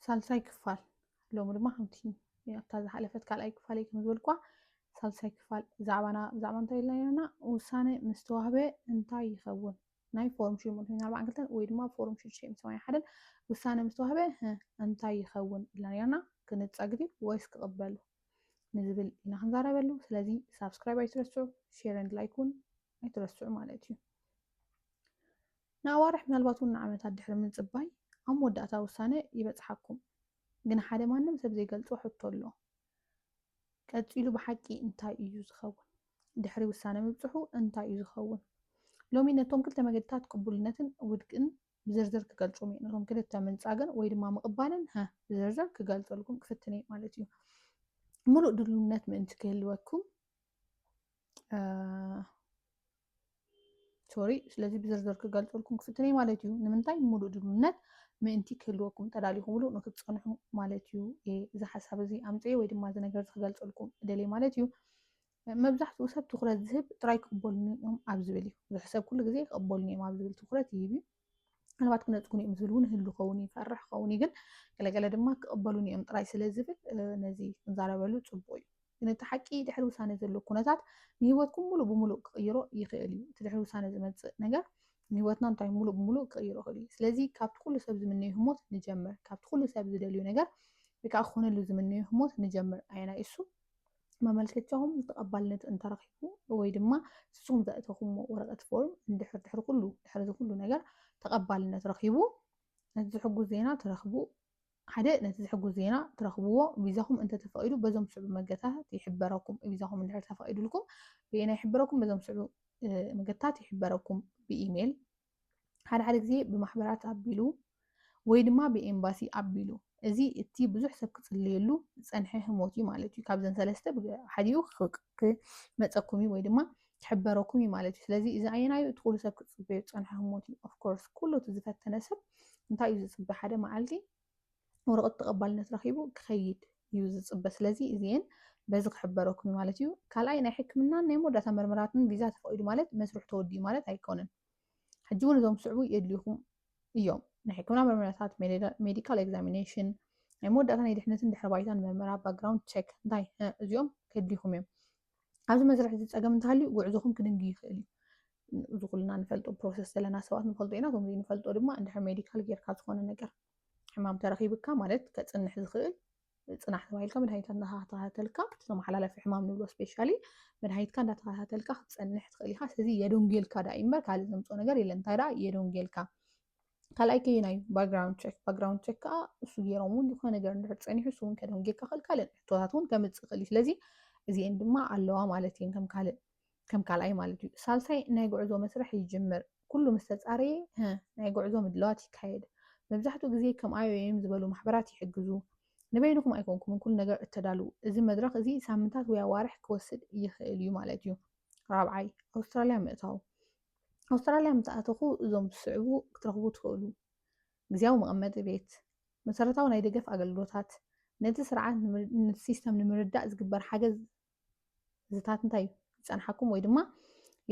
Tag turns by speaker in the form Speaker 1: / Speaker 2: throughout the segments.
Speaker 1: ሳልሳይ ክፋል ሎሚ ድማ ከምቲ ኣብታ ዝሓለፈት ካልኣይ ክፋል ከም ዝበልኳ ሳልሳይ ክፋል ብዛዕባ እንታይ ኢልና ነርና ውሳነ ምስ ተዋህበ እንታይ ይኸውን ናይ ፎርም 842 ወይ ድማ ፎርም 681 ውሳነ ምስ ተዋህበ እንታይ ይኸውን ኢልና ነርና ክንፀግዲ ወይስ ክቕበሉ ንዝብል ኢና ክንዛረበሉ ስለዚ ሳብስክራይብ ኣይትረስዑ ሼር ኤንድ ላይክ እውን ኣይትረስዑ ማለት እዩ ንኣዋርሕ ምናልባት እውን ንዓመታት ድሕሪ ምንፅባይ ኣብ መወዳእታ ውሳነ ይበፅሓኩም ግን ሓደ ማንም ሰብ ዘይገልፆ ሕቶ ኣሎ ቀፂሉ ብሓቂ እንታይ እዩ ዝኸውን ድሕሪ ውሳነ ምብፅሑ እንታይ እዩ ዝኸውን ሎሚ ነቶም ክልተ መገድታት ቅቡልነትን ውድቅን ብዝርዝር ክገልፆም እየ ነቶም ክልተ ምንፃግን ወይ ድማ ምቕባልን ብዝርዝር ክገልፀልኩም ክፍትን እየ ማለት እዩ ሙሉእ ድልውነት ምእንቲ ክህልወኩም ሶሪ ስለዚ ብዝርዝር ክገልፀልኩም ክፍትን እየ ማለት እዩ ንምንታይ ሙሉእ ድልውነት ምእንቲ ክህልወኩም ተዳሊኹም ሙሉእ ንክትፀንሑ ማለት እዩ እዚ ሓሳብ እዚ ኣምፅየ ወይ ድማ እዚ ነገር ክገልፀልኩም ደልየ ማለት እዩ መብዛሕትኡ ሰብ ትኩረት ዝህብ ጥራይ ክቅበሉኒ እዮም ኣብ ዝብል እዩ ብዙሕ ሰብ ኩሉ ግዜ ክቅበሉኒ እዮም ኣብ ዝብል ትኩረት ይህብ እዩ ምናልባት ክነፅጉኒ እዮም ዝብል እውን ህሉ ክኸውን ይፈርሕ ክኸውን ግን ገለገለ ድማ ክቅበሉኒ እዮም ጥራይ ስለ ዝብል ነዚ ክንዛረበሉ ፅቡቅ እዩ ግን እቲ ሓቂ ድሕሪ ውሳነ ዘሎ ኩነታት ንሂወትኩም ሙሉእ ብሙሉእ ክቅይሮ ይኽእል እዩ እቲ ድሕሪ ውሳነ ዝመፅእ ነገር ንሂወትና እንታይ ሙሉእ ብሙሉእ ክቅይሮ ይኽእል እዩ ስለዚ ካብቲ ኩሉ ሰብ ዝምነዮ ህሞት ንጀምር ካብቲ ኩሉ ሰብ ዝደልዩ ነገር ወይ ከዓ ክኾነሉ ዝምነዮ ህሞት ንጀምር ኣየና እሱ መመልከቻኹም ተቐባልነት እንተረኺቡ ወይ ድማ ንስኹም ዘእተኹሞ ወረቐት ፎርም ድሕሪ ኩሉ ነገር ተቐባልነት ረኺቡ ነቲ ዝሕጉዝ ዜና ትረኽቡ ሓደ ነቲ ዝሕጉዝ ዜና ትረኽብዎ ቪዛኹም እንተተፈቂዱ በዞም ስዑብ መገድታት ይሕበረኩም ቪዛኹም እንድሕር ተፈቂዱልኩም ብአና ይሕበረኩም በዞም ስዑብ መገድታት ይሕበረኩም ብኢሜል ሓደ ግዜ ብማሕበራት ኣቢሉ ወይ ድማ ብኤምባሲ ኣቢሉ እዚ እቲ ብዙሕ ሰብ ክፅልየሉ ዝፀንሐ ህሞት እዩ ማለት እዩ ካብዘን ሰለስተ ሓዲኡ ክመፀኩም ወይ ድማ ክሕበረኩም እዩ ማለት እዩ ስለዚ እዚ ኣየናዩ እቲ ኩሉ ሰብ ክፅበዮ ዝፀንሐ ህሞት እዩ ኦፍኮርስ ኩሉ እቲ ዝፈተነ ሰብ እንታይ እዩ ዝፅበ ሓደ መዓልቲ ወረቐት ተቐባልነት ረኺቡ ክኸይድ እዩ ዝፅበ ስለዚ እዚአን በዚ ክሕበረኩም እዩ ማለት እዩ ካልኣይ ናይ ሕክምና ናይ መወዳእታ መርመራትን ቪዛ ተፈቂዱ ማለት መስርሕ ተወዲኡ ማለት ኣይኮነን ሕጂ እውን እዞም ስዕቡ የድልዩኩም እዮም ናይ ሕክምና መርመራታት ሜዲካል ኤግዛሚኔሽን ናይ መወዳእታ ናይ ድሕነትን ድሕረ ባይታን መርመራ ባክግራውንድ ቼክ እንታይ እዚኦም ከድልዩኩም እዮም ኣብዚ መስርሕ እዚ ፀገም እንተሃልዩ ጉዕዞኩም ክድንጊ ይኽእል እዩ እዚ ኩልና ንፈልጦ ፕሮሰስ ዘለና ሰባት ንፈልጦ ኢና ከምዚ ንፈልጦ ድማ እንድሕር ሜዲካል ጌርካ ዝኾነ ነገር ሕማም ተረኺብካ ማለት ከፅንሕ ዝኽእል ፅናሕ ተባሂልካ መድሃኒታት እንዳተኸታተልካ ዝተመሓላለፈ ሕማም ንብሎ ስፔሻሊ መድሃኒትካ እንዳተኸታተልካ ክትፀንሕ ትኽእል ኢኻ ስለዚ የዶንጌልካ ዳ እምበር ካልእ ዘምፅኦ ነገር የለን እንታይ ዳ የዶንጌልካ ካልኣይ ከይናዩ ባክግራውንድ ቼክ ከዓ እሱ ገይሮም እውን ዝኾነ ነገር እንድሕር ፀኒሑ እሱ እውን ከዶንጌልካ ክእል ካልእ ሕቶታት እውን ከምፅእ ይኽእል እዩ ስለዚ እዚአን ድማ ኣለዋ ማለት እየን ከም ካልኣይ ማለት እዩ ሳልሳይ ናይ ጉዕዞ መስርሕ ይጅምር ኩሉ ምስ ተፃረየ ናይ ጉዕዞ ምድለዋት ይካየድ መብዛሕትኡ ግዜ ከም IOM ዝበሉ ማሕበራት ይሕግዙ ንበይንኩም ኣይኮንኩምን ኩሉ ነገር እተዳልው እዚ መድረክ እዚ ሳምንታት ወይ ኣዋርሕ ክወስድ ይኽእል እዩ ማለት እዩ ራብዓይ ኣውስትራልያ ምእታው ኣውስትራልያ ምትኣተኹ እዞም ዝስዕቡ ክትረኽቡ ትኽእሉ ግዝያዊ መቐመጢ ቤት መሰረታዊ ናይ ደገፍ ኣገልግሎታት ነቲ ስርዓት ነቲ ሲስተም ንምርዳእ ዝግበር ሓገዝ ዝታት እንታይ ይፀንሓኩም ወይ ድማ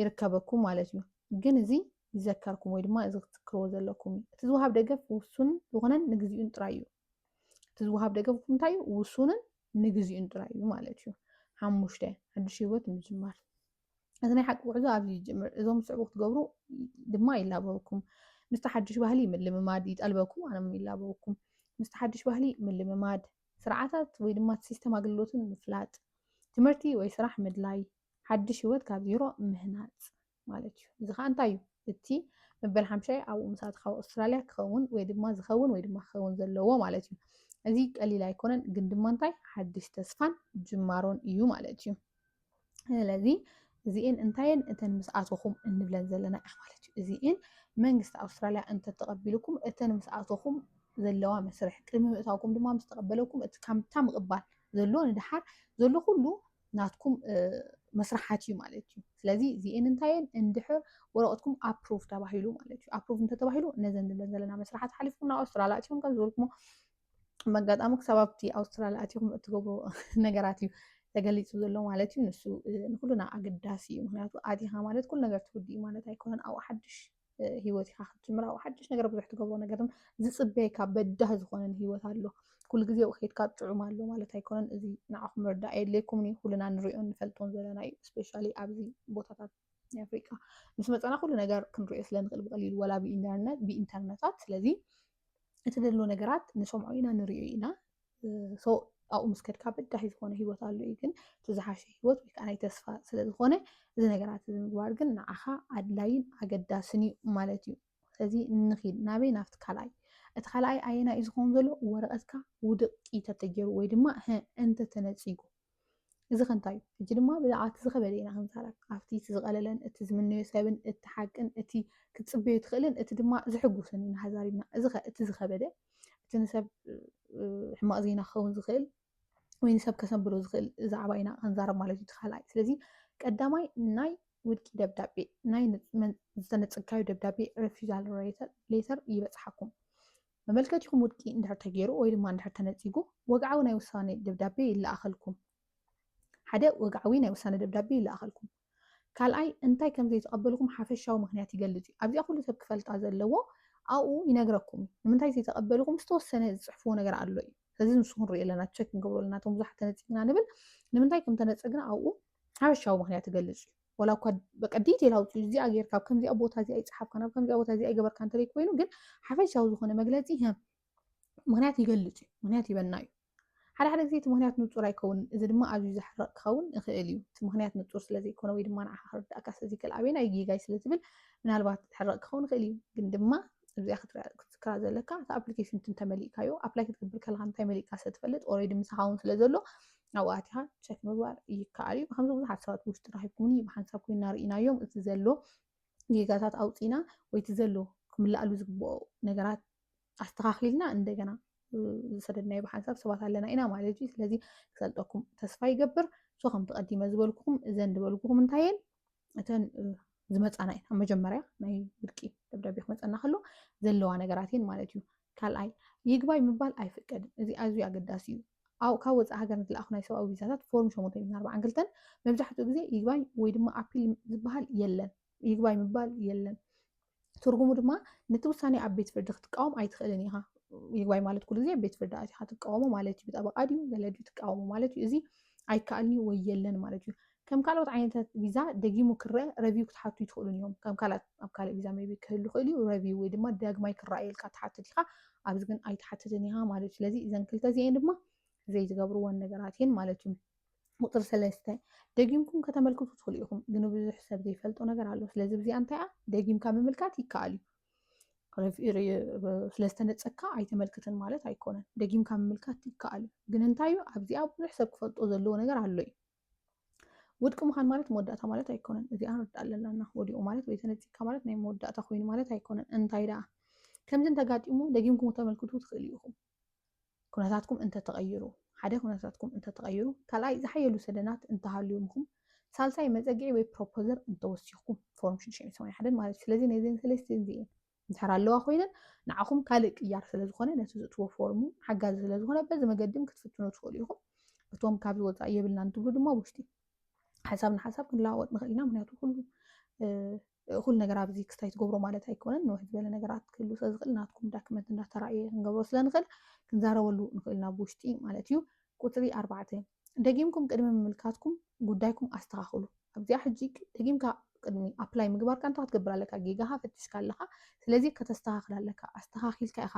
Speaker 1: ይርከበኩም ማለት እዩ ግን እዚ ይዘከርኩም ወይ ድማ እዚ ክትክርዎ ዘለኩም እቲ ዝወሃብ ደገፍ ውሱን ዝኾነን ንግዚኡን ጥራይ እዩ እቲ ዝወሃብ ደገፍኩም እንታይ እዩ ውሱንን ንግዚኡን ጥራይ እዩ ማለት እዩ ሓሙሽተ ሓድሽ ሂወት ምጅማር እዚ ናይ ሓቂ ጉዕዞ ኣብዚ ይጅምር እዞም ስዕቡ ክትገብሩ ድማ ይላበበኩም ምስቲ ሓድሽ ባህሊ ምልምማድ ይጠልበኩም ኣነ ይላበበኩም ምስቲ ሓድሽ ባህሊ ምልምማድ ስርዓታት ወይ ድማ ሲስተም ኣገልግሎትን ምፍላጥ ትምህርቲ ወይ ስራሕ ምድላይ ሓድሽ ሂወት ካብ ዜሮ ምህናፅ ማለት እዩ እዚ ከዓ እንታይ እዩ እቲ መበል 50 ኣብኡ ምሳትካ ኣውስትራልያ ክኸውን ወይ ድማ ዝኸውን ወይ ድማ ክኸውን ዘለዎ ማለት እዩ እዚ ቀሊል ኣይኮነን ግን ድማ እንታይ ሓድሽ ተስፋን ጅማሮን እዩ ማለት እዩ ስለዚ እዚአን እንታይን እተን ምስኣተኹም እንብለን ዘለና ማለት እዩ እዚአን መንግስቲ ኣውስትራልያ እንተተቐቢልኩም እተን ምስኣተኹም ዘለዋ መስርሕ ቅድሚ ምእታውኩም ድማ ምስ ተቐበለኩም እቲ ካምታ ምቕባል ዘሎ ንድሓር ዘሎ ኩሉ ናትኩም መስራሓት እዩ ማለት እዩ ስለዚ እዚአን እንታይን እንድሕር ወረቐትኩም ኣፕሩቭ ተባሂሉ ማለት እዩ ኣፕሩቭ እንተተባሂሉ ነዘን ንብለን ዘለና መስራሓት ሓሊፍኩም ናብ ኣውስትራልያ ኣትኹም ከም ዝበልኩሞ መጋጣሚ ክሳብ ኣብቲ ኣውስትራልያ ኣትኹም እትገብሮ ነገራት እዩ ተገሊፁ ዘሎ ማለት እዩ ንሱ ንኩሉና ኣገዳሲ እዩ ምክንያቱ ኣቲኻ ማለት ኩሉ ነገር ትውድኢ ማለት ኣይኮነን ኣብኡ ሓድሽ هيوتي خاطر حدش ነገር ብዙሕ ትገብሮ ነገርን ዝፅበየካ በዳህ ዝኾነን ሂወት ኣሎ ኩሉ ግዜ ውኸይድካ ጥዑም ኣሎ ማለት ኣይኮነን እዚ ንዓኹም ርዳእ የድልየኩም ኩልና ንሪኦ ንፈልጦን ዘለና እዩ ስፔሻሊ ኣብዚ ቦታታት ናይ ኣፍሪቃ ምስ መፀና ኩሉ ነገር ክንሪኦ ስለንኽእል ብቀሊሉ ወላ ብኢንተርነታት ስለዚ እቲ ደሎ ነገራት ንሰምዖ ኢና ንሪኦ ኢና ኣብኡ ምስ ከድካ በዳሂ ዝኾነ ሂወት ኣሎ እዩ ግን እቲ ዝሓሸ ሂወት ወይ ከዓ ናይ ተስፋ ስለዝኾነ እዚ ነገራት እዚ ምግባር ግን ንዓኻ ኣድላይን ኣገዳስን እዩ ማለት እዩ ስለዚ ንኺድ ናበይ ናብቲ ካልኣይ እቲ ካልኣይ ኣየና እዩ ዝኸውን ዘሎ ወረቐትካ ውድቂ ተተገይሩ ወይ ድማ እንተተነፂጉ እዚ ከንታይ እዩ ሕጂ ድማ ብዛዕባ እቲ ዝኸበደ ኢና ክንዛረብ ኣብቲ እቲ ዝቐለለን እቲ ዝምነዮ ሰብን እቲ ሓቅን እቲ ክትፅበዮ ትኽእልን እቲ ድማ ዝሕጉስን ኢና ሓዛሪብና እዚ እቲ ዝኸበደ እቲ ንሰብ ሕማቕ ዜና ክኸውን ዝኽእል ወይ ንሰብ ከሰንብሎ ዝኽእል ዛዕባ ኢና ክንዛረብ ማለት እዩ እቲ ካልኣይ ስለዚ ቀዳማይ ናይ ውድቂ ደብዳቤ ናይ ዝተነፀግካዮ ደብዳቤ ሬፊዛል ሌተር ይበፅሓኩም መመልከቲኩም ውድቂ እንድሕር ተገይሩ ወይ ድማ እንድሕር ተነፂጉ ወግዓዊ ናይ ውሳነ ደብዳቤ ይለኣኸልኩም ሓደ ወግዓዊ ናይ ውሳነ ደብዳቤ ይለኣኸልኩም ካልኣይ እንታይ ከም ዘይተቐበልኩም ሓፈሻዊ ምክንያት ይገልፅ እዩ ኣብዚኣ ኩሉ ሰብ ክፈልጣ ዘለዎ ኣብኡ ይነግረኩም ንምንታይ ዘይተቐበልኩም ዝተወሰነ ዝፅሕፍዎ ነገር ኣሎ እዩ ስለዚ ንሱ ክንሪኦ ኣለና ቸክ ክንገብሮ ኣለና እቶም ብዙሓት ተነፂግና ንብል ንምንታይ ከም ተነፀግና ኣብኡ ሓፈሻዊ ምክንያት ይገልፅ እዩ ወላ እኳ በቃ ዲቴል ኣውፅኡ እዚኣ ጌርካ ኣብ ከምዚኣ ቦታ እዚኣ ይፀሓፍካ ናብ ከምዚኣ ቦታ እዚኣ ይገበርካ እንተለይ ኮይኑ ግን ሓፈሻዊ ዝኾነ መግለፂ ምክንያት ይገልፅ እዩ ምክንያት ይበና እዩ ሓደ ግዜ እቲ ምክንያት ንፁር ኣይከውን እዚ ድማ ኣዝዩ ዘሕርቕ ክኸውን ይኽእል እዩ እቲ ምክንያት ንፁር ስለዘይኮነ ወይ ድማ ንዓኻ ክርዳእካ ስለዘይክእል ኣበየና ይጌጋይ ስለትብል ምናልባት ሕረቕ ክኸውን ይኽእል እዩ ግን ድማ እዚኣ ክትዝክራ ዘለካ እቲ ኣፕሊኬሽን እንተመሊእካዮ ኣፕላይ ክትገብር ከለካ እንታይ መሊእካ ስለትፈልጥ ኦልሬዲ ምሳኻ እውን ስለዘሎ ኣብኡ ኣቲኻ ቸክ ምግባር ይከኣል እዩ ከምዚ ብዙሓት ሰባት ውሽጢ ረኺብኩምኒ ብሓንሳብ ኮይና ርኢናዮም እቲ ዘሎ ጌጋታት ኣውፂና ወይ እቲ ዘሎ ክምላኣሉ ዝግብኦ ነገራት ኣስተኻኺልና እንደገና ዝሰደድናዮ ብሓንሳብ ሰባት ኣለና ኢና ማለት እዩ ስለዚ ክሰልጠኩም ተስፋ ይገብር ሶ ከም ተቐዲመ ዝበልኩኹም እዘን ዝበልኩኹም እንታየን እተን ዝመፃና እየን ኣብ መጀመርያ ናይ ውድቂ ደብዳቤ ክመፀና ከሎ ዘለዋ ነገራት እየን ማለት እዩ ካልኣይ ይግባይ ምባል ኣይፍቀድን እዚ ኣዝዩ ኣገዳሲ እዩ ካብ ወፃኢ ሃገር ንዝለኣኹ ናይ ሰብኣዊ ቪዛታት ፎርም 842 መብዛሕትኡ ግዜ ይግባይ ወይ ድማ ኣፒል ዝበሃል የለን ይግባይ ምባል የለን ትርጉሙ ድማ ነቲ ውሳኔ ኣብ ቤት ፍርዲ ክትቃወም ኣይትኽእልን ኢኻ ይግባይ ማለት ኩሉ ግዜ ቤት ፍርዲ ኣቲኻ ትቃወሞ ማለት እዩ ብጠበቃ ድዩ ገለ ድዩ ትቃወሞ ማለት እዩ እዚ ኣይከኣልኒ ወይ የለን ማለት እዩ ከም ካልኦት ዓይነታት ቪዛ ደጊሙ ክረአ ረቪው ክትሓቱ ይትኽእሉን እዮም ከም ካልኦት ኣብ ካልእ ቪዛ ሜቢ ክህሉ ይኽእል እዩ ረቪው ወይ ድማ ዳግማይ ክረኣየልካ ትሓትት ኢኻ ኣብዚ ግን ኣይትሓትትን ኢኻ ማለት እዩ ስለዚ እዘን ክልተ እዚአን ድማ ዘይዝገብርዎን ነገራት እየን ማለት እዩ ቁፅሪ 3 ደጊምኩም ከተመልክቱ ትኽእሉ ኢኹም ግን ብዙሕ ሰብ ዘይፈልጦ ነገር ኣሎ ስለዚ ብዚኣ እንታይ ደጊምካ ምምልካት ይከኣል እዩ ስለዝተነፀግካ ኣይተመልክትን ማለት ኣይኮነን ደጊምካ ምምልካት ይከኣል እዩ ግን እንታይ እዩ ኣብዚኣ ብዙሕ ሰብ ክፈልጦ ዘለዎ ነገር ኣሎ እዩ ውድቂ ምዃን ማለት መወዳእታ ማለት ኣይኮነን እዚኣ ንርዳእ ኣለና ወዲቑ ማለት ወይ ተነፂግካ ማለት ናይ መወዳእታ ኮይኑ ማለት ኣይኮነን እንታይ ደኣ ከምዚ እንተጋጢሙ ደጊምኩም ተመልክቱ ትኽእሉ ኢኹም ኩነታትኩም እንተተቐይሩ ሓደ ኩነታትኩም እንተተቐይሩ ካልኣይ ዝሓየሉ ሰደናት እንተሃልዩምኩም ሳልሳይ መፀጊዒ ወይ ፕሮፖዘር እንተወሲኽኩም ፎርም 681 ማለት ስለዚ ነዘን ሰለስተ እዚአን እንድሕር ኣለዋ ኮይነን ንዓኹም ካልእ ቅያር ስለዝኾነ ነቲ ዝእትዎ ፎርሙ ሓጋዚ ስለዝኾነ በዚ መገድም ክትፍትኑ ትኽእሉ ኢኹም እቶም ካብዚ ወፃኢ የብልና እንትብሉ ድማ ውሽጢ ሓሳብ ንሓሳብ ክንለዋወጥ ንኽእል ኢና ምክንያቱ ኩሉ ነገር ኣብዚ ክስታይ ትገብሮ ማለት ኣይኮነን ንውሕ ዝበለ ነገራት ክህሉ ስለዝኽእል ናትኩም ዳክመንት እንዳተራእየ ክንገብሮ ስለንኽእል ክንዛረበሉ ንኽእል ኢና ብውሽጢ ማለት እዩ ቁፅሪ 4 ደጊምኩም ቅድሚ ምምልካትኩም ጉዳይኩም ኣስተኻኽሉ ኣብዚኣ ሕጂ ደጊምካ ቅድሚ ኣፕላይ ምግባርካ እንታይ ክትገብር ኣለካ ጌጋኻ ፈቲሽካ ኣለካ ስለዚ ከተስተኻኽል ኣለካ ኣስተኻኺልካ ኢኻ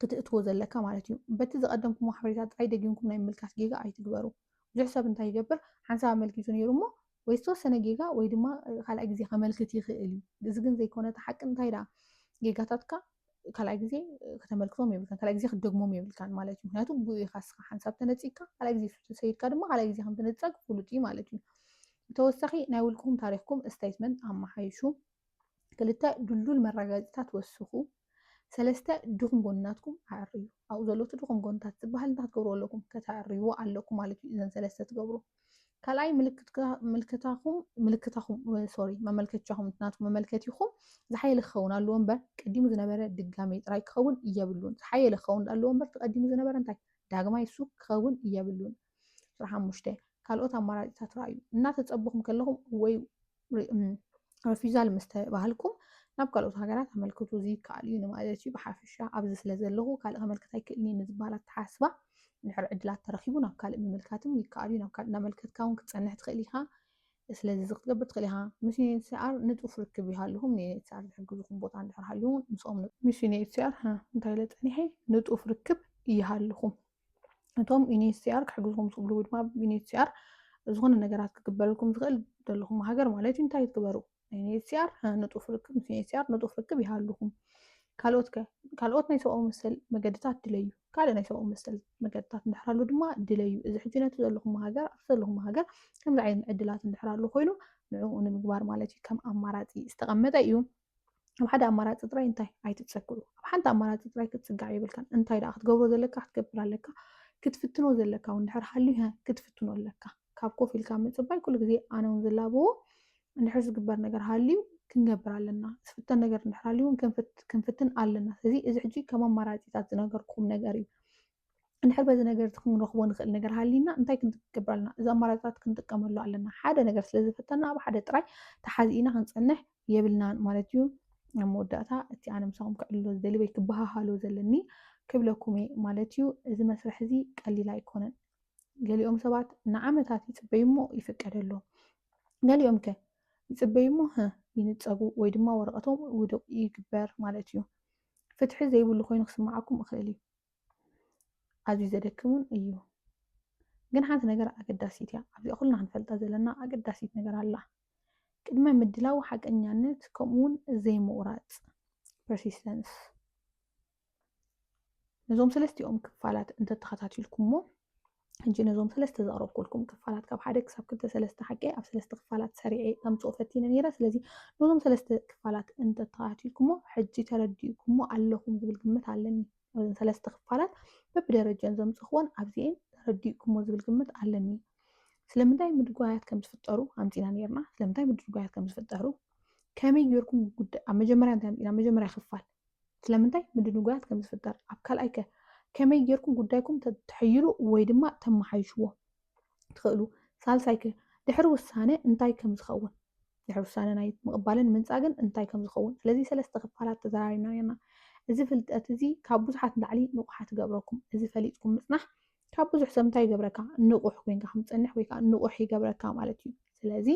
Speaker 1: ክትእትዎ ዘለካ ማለት እዩ በቲ ዝቐደምኩም ሓበሬታ ጥራይ ደጊምኩም ናይ ምምልካት ጌጋ ኣይትግበሩ ብዙሕ ሰብ እንታይ ይገብር ሓንሳብ ኣመልኪቱ ነይሩ እሞ ወይ ዝተወሰነ ጌጋ ወይ ድማ ካልኣይ ግዜ ከመልክት ይኽእል እዩ እዚ ግን ዘይኮነ ተሓቂ እንታይ ደኣ ጌጋታትካ ካልኣይ ግዜ ከተመልክቶም የብልካን ካልኣይ ግዜ ክትደግሞም የብልካን ማለት እዩ ምክንያቱ ብኡ ኢኻ ስኻ ሓንሳብ ተነፂግካ ካልኣይ ግዜ ሰይድካ ድማ ካልኣይ ግዜ ከም ትንፀግ ፍሉጥ እዩ ማለት እዩ ብተወሳኺ ናይ ውልቅኩም ታሪክኩም ስቴትመንት ኣመሓይሹ ክልተ ድልዱል መረጋገፂታት ወስኹ ሰለስተ ድኹም ጎንናትኩም ኣዕርዩ ኣብኡ ዘሎ እቲ ድኹም ጎንታት ዝበሃል እንታይ ክትገብሩ ኣለኩም ከተዕርይዎ ኣለኩም ማለት እዩ እዘን ሰለስተ ትገብሩ ካልኣይ መመልከቻኹም ናትኩም መመልከቲኹም ዝሓየለ ክኸውን ኣለዎ እምበር ቀዲሙ ዝነበረ ድጋሜ ጥራይ ክኸውን እየብሉን ዝሓየለ ክኸውን ኣለዎ እምበር ተቀዲሙ ዝነበረ እንታይ ዳግማይ እሱ ክኸውን እየብሉን 5 ካልኦት ኣማራፂታት ረኣዩ እናተፀበኹም ከለኹም ወይ ረፊዛል ምስ ተባሃልኩም ናብ ካልኦት ሃገራት ኣመልክቱ እዚ ይከኣል እዩ ማለት እዩ ብሓፈሻ ኣብዚ ስለ ዘለኹ ካልእ ከመልክት ኣይክእልኒ ንዝበሃላ ተሓስባ እንድሕር ዕድላት ተረኺቡ ናብ ካልእ ምምልካትም ይከኣል እዩ ናብ ካልእ እናመልከትካ እውን ክትፀንሕ ትኽእል ኢኻ ስለዚ እዚ ክትገብር ትኽእል ኢኻ ምስ ዩኤንኤችሲአር ንጡፍ ርክብ ይሃልኹም ንዩኤንኤችሲአር ዝሕግዝኩም ቦታ እንድሕር ሃልዩ ምስኦም ምስ ዩኤንኤችሲአር እንታይ ኢለ ፀኒሐ ንጡፍ ርክብ ይሃልኹም እቶም ዩኤንኤችሲአር ክሕግዝኩም ዝኽእሉ ወይ ድማ ዩኤንኤችሲአር ዝኾነ ነገራት ክግበረልኩም ዝኽእል ዘለኹም ሃገር ማለት እዩ እንታይ ትግበሩ ዩኤንኤችሲአር ንጡፍ ርክብ ምስ ዩኤንኤችሲአር ንጡፍ ርክብ ይሃልኹም ካልኦት ናይ ሰብኣዊ መሰል መገድታት ድለዩ ካልእ ናይ ሰብኣዊ መሰል መገድታት እንድሕር ድማ ድለዩ እዚ ሕጂ ነቲ ዘለኹም ሃገር ኣብቲ ዘለኹም ሃገር ከምዚ ዓይነት ዕድላት እንድሕር ሃሉ ኮይኑ ንዕኡ ንምግባር ማለት እዩ ከም ኣማራፂ ዝተቐመጠ እዩ ኣብ ሓደ ኣማራፂ ጥራይ እንታይ ኣይትፀግዑ ኣብ ሓንቲ ኣማራፂ ጥራይ ክትፅጋዕ የብልካን እንታይ ደኣ ክትገብሮ ዘለካ ክትገብር ኣለካ ክትፍትኖ ዘለካ እውን እንድሕር ሃልዩ ክትፍትኖ ኣለካ ካብ ኮፍ ኢልካ ምፅባይ ኩሉ ግዜ ኣነ እውን ዝላብዎ እንድሕር ዝግበር ነገር ሃልዩ ክንገብር ኣለና ዝፍተን ነገር እንድሕር ሃልዩ እውን ክንፍትን ኣለና ስለዚ እዚ ሕጂ ከም ኣማራፂታት ዝነገርኩም ነገር እዩ እንድሕር በዚ ነገር ክንረኽቦ ንኽእል ነገር ሃሊና እንታይ ክንገብር ኣለና እዚ ኣማራፂታት ክንጥቀመሉ ኣለና ሓደ ነገር ስለዝፍተና ኣብ ሓደ ጥራይ ተሓዚእና ክንፀንሕ የብልናን ማለት እዩ ኣብ መወዳእታ እቲ ኣነ ምሳኹም ክዕልሎ ዝደሊ ወይ ክበሃሃሎ ዘለኒ ክብለኩም ማለት እዩ እዚ መስርሕ እዚ ቀሊል ኣይኮነን ገሊኦም ሰባት ንዓመታት ይፅበዩ እሞ ይፍቀደሎም ገሊኦም ከ ይፅበዩ እሞ ይንፀጉ ወይ ድማ ወረቐቶም ውዱቕ ይግበር ማለት እዩ ፍትሒ ዘይብሉ ኮይኑ ክስማዓኩም እኽእል እዩ ኣዝዩ ዘደክሙን እዩ ግን ሓንቲ ነገር ኣገዳሲት እያ ኣብዚ ኩልና ክንፈልጣ ዘለና ኣገዳሲት ነገር ኣላ ቅድመ ምድላው ሓቀኛነት ከምኡውን ዘይምቑራፅ ፐርሲስተንስ ነዞም ሰለስቲኦም ክፋላት እንተተኸታቲልኩሞ ሕጂ ነዞም ሰለስተ ዘቕረብኩልኩም ክፋላት ካብ ሓደ ክሳብ ክልተ ሰለስተ ሓቂ ኣብ ሰለስተ ክፋላት ሰሪዐ ከምፅኦ ፈቲነ ነይረ ስለዚ ነዞም ሰለስተ ክፋላት እንተተኸታቲልኩሞ ሕጂ ተረዲእኩሞ ኣለኹም ዝብል ግምት ኣለኒ ሰለስተ ክፋላት በብደረጃን ዘምፅኽዎን ኣብዚአን ተረዲእኩሞ ዝብል ግምት ኣለኒ ስለምንታይ ምድጓያት ከም ዝፍጠሩ ኣምፂና ነርና ስለምንታይ ምድጓያት ከም ዝፍጠሩ ከመይ ጌርኩም ጉዳይ ኣብ መጀመርያ እንታይ ኣምፂና መጀመርያ ክፋል ስለምንታይ ምድጓያት ከም ዝፍጠር ኣብ ካልኣይ ከ ከመይ ጌርኩም ጉዳይኩም ተሕይሉ ወይ ድማ ተመሓይሽዎ ትኽእሉ ሳልሳይ ከ ድሕሪ ውሳነ እንታይ ከም ዝኸውን ድሕሪ ውሳነ ናይ ምቕባልን ምንፃግን እንታይ ከም ዝኸውን ስለዚ ሰለስተ ክፋላት ተዘራሪብና ነርና እዚ ፍልጠት እዚ ካብ ብዙሓት ንላዕሊ ንቑሓት ይገብረኩም እዚ ፈሊጥኩም ምፅናሕ ካብ ብዙሕ ሰብ እንታይ ይገብረካ ንቑሕ ኮይንካ ከምፀንሕ ወይ ከዓ ንቑሕ ይገብረካ ማለት እዩ ስለዚ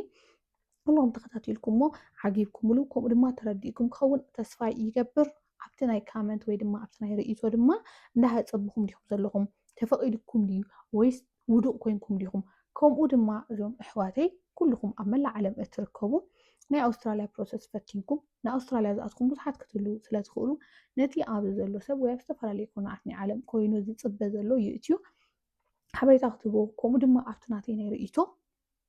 Speaker 1: ኩሎም ተኸታቲልኩሞ ዓጊብኩምሉ ከምኡ ድማ ተረዲእኩም ክኸውን ተስፋ ይገብር ኣብቲ ናይ ካመንት ወይ ድማ ኣብቲ ናይ ርእይቶ ድማ እንዳሃፀብኩም ዲኹም ዘለኹም ተፈቒድኩም ድዩ ወይስ ውዱቕ ኮይንኩም ዲኹም ከምኡ ድማ እዞም ኣሕዋተይ ኩልኩም ኣብ መላእ ዓለም እትርከቡ ናይ ኣውስትራልያ ፕሮሰስ ፈቲንኩም ንኣውስትራልያ ዝኣትኩም ብዙሓት ክትህሉ ስለትኽእሉ ነቲ ኣብዚ ዘሎ ሰብ ወይ ኣብ ዝተፈላለዩ ኩነታት ናይ ዓለም ኮይኑ ዝፅበ ዘሎ ይእትዩ ሓበሬታ ክትህቦ ከምኡ ድማ ኣብቲ ናተይ ናይ ርእይቶ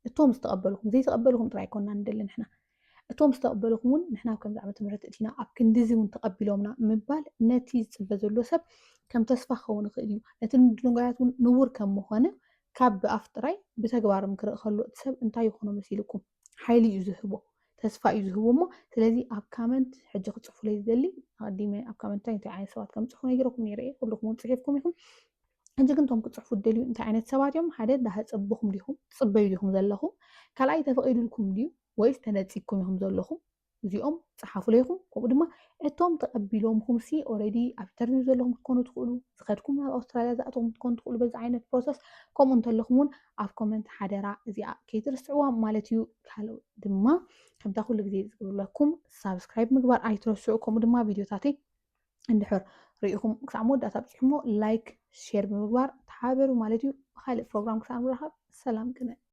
Speaker 1: እቶም ዝተቐበልኩም ዘይተቐበልኩም ጥራይ ኮና ንደሊ ንሕና እቶም ዝተቐበልኩም እውን ንሕና ከምዚ ዓመተ ምህረት እቲና ኣብ ክንዲዚ እውን ተቐቢሎምና ምባል ነቲ ዝፅበ ዘሎ ሰብ ከም ተስፋ ክኸውን ይኽእል እዩ ነቲ ምድንጓያት እውን ንቡር ከም ምኾነ ካብ ብኣፍ ጥራይ ብተግባር ክርኢ ከሎ እቲ ሰብ እንታይ ይኾኖ መሲልኩም ሓይሊ እዩ ዝህቦ ተስፋ እዩ ዝህቦ እሞ ስለዚ ኣብ ካመንት ሕጂ ክፅሕፉ ለይ ዝደሊ ኣቐዲመ ኣብ ካመንት እንታይ ዓይነት ሰባት ከም ፅሕፉ ነጊረኩም ነይረ ኩልኩም እውን ፅሒፍኩም ኢኹም ሕጂ ግን እቶም ክፅሕፉ ደልዩ እንታይ ዓይነት ሰባት እዮም ሓደ እንዳሃፀብኩም ዲኹም ትፅበዩ ዲኹም ዘለኹም ካልኣይ ተፈቒዱልኩም ድዩ ወይስ ተነፂግኩም ኢኹም ዘለኹም እዚኦም ፀሓፉ ለይኹም ከምኡ ድማ እቶም ተቐቢሎምኩም ሲ ኦልሬዲ ኣብ ኢንተርቪው ዘለኹም ክትኮኑ ትኽእሉ ዝኸድኩም ናብ ኣውስትራልያ ዝኣተኩም ክትኮኑ ትኽእሉ በዚ ዓይነት ፕሮሰስ ከምኡ እንተለኹም እውን ኣብ ኮመንት ሓደራ እዚኣ ከይትርስዕዋ ማለት እዩ ካልእ ድማ ከምታ ኩሉ ግዜ ዝግብለኩም ሳብስክራይብ ምግባር ኣይትረስዑ ከምኡ ድማ ቪድዮታተይ እንድሕር ርኢኹም ክሳብ መወዳእታ በፂሕሞ ላይክ ሼር ብምግባር ተሓበሩ ማለት እዩ ብካልእ ፕሮግራም ክሳብ ንራኸብ ሰላም ቅነ